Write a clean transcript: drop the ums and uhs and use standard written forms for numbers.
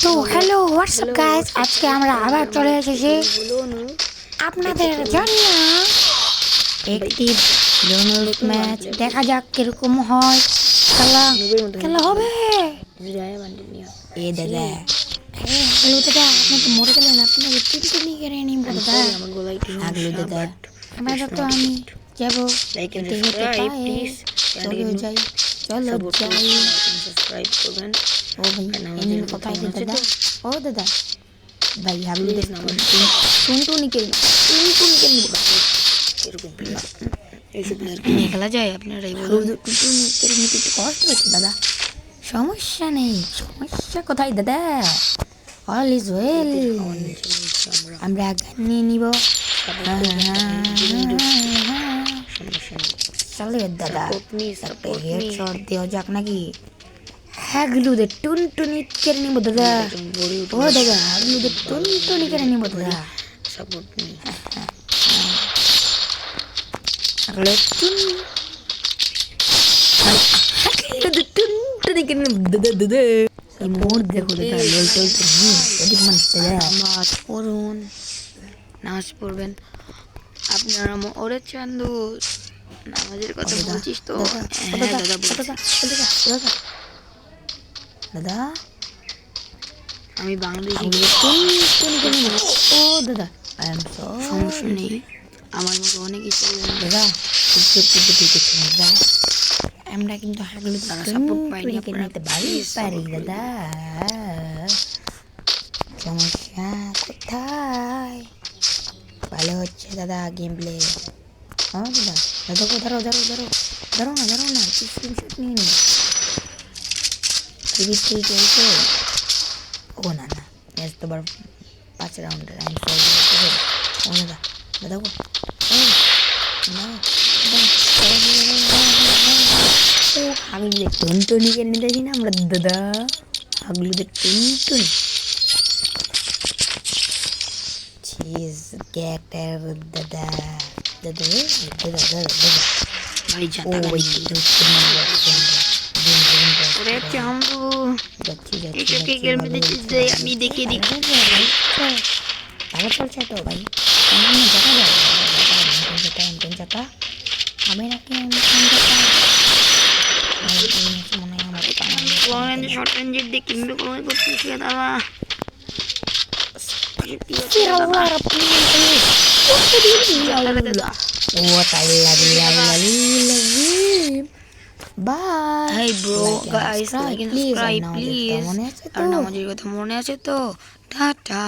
তো hello WhatsApp guys, আজকে আমরা আবার চলে এসেছি আপনাদের জন্য একটি ম্যাচ। দেখা যাক কিরকম হয়। খেলা খেলা হবে। এ দাদা, হ্যালো দাদা, আপনাকে মরে গেলেন, আপনাকে টিমটিমি কেড়ে নিব দাদা। আগলো দাদা, আমরা তো আমি যাবো, হেঁটে হেঁটে পায়ে চলে যাই, চলো যাই। ও ভাই এনিমি কোথায় রে দাদা? ও দাদা ভাই হাগলু টুনটুনি কে খেলা যায় আপনারাই বলুন। টুনটুনি কে নিতে একটু কষ্ট হচ্ছে দাদা। সমস্যা নেই, সমস্যা কোথায় দাদা? All is well. আমরা নিয়ে নিব। চলে দাদা, একটা হেডশট দেওয়া যাক নাকি? হাগলুদের টুনটুনি কেড়ে নিব দাদা। ও দাদা, হাগলুদের টুনটুনি কেড়ে নিব দাদা। হাগলুদের টুনটুনি কেড়ে নিব দাদা দাদা। এই মোড় দেখো দাদা, লোল টোল তো নেই, এদিক মানুষ দাদা। নামাজ পড়ুন, নামাজ পড়বেন আপনারা। ওরে চান্দু, নামাজের কথা বলছিস তো? হ্যাঁ দাদা দাদা, আমি বাংলাদেশি। ও দাদা, সমস্যা নেই, আমার মতো অনেক কিছু দাদা। ঠিক আছে দাদা, আমরা কিন্তু হাগলু তারা সাপোর্ট পাইনি, আপনারা পারি দাদা। সমস্যা কোথায়? ভালো হচ্ছে দাদা গেম প্লে। হ্যাঁ দাদা, দাদা ধরো না স্ক্রিনশট নিয়ে নি। ঠিক চলছে। ও না ম্যাচ তো বার 5 রাউন্ডের। ও দাদা গো, হাগলুদের টুনটুনি কেনে দেখি না আমরা দাদা। হাগলুদের টুনটুনি চিজ গ্যাটার দাদা দাদা ভাই জাতা ওই ওরে চামু এটাকে গেম মধ্যে দে, আমি দেখে দেখি ভালো চলছে তো ভাই। দেখা যায় জাতা আমি নাকি শর্ট রেঞ্জের দিয়ে কিনবে কোনো করছিস দাদা। Bye. Hey bro, guys, like and subscribe please. আর নামাজের কথা মনে আছে তো? টাটা।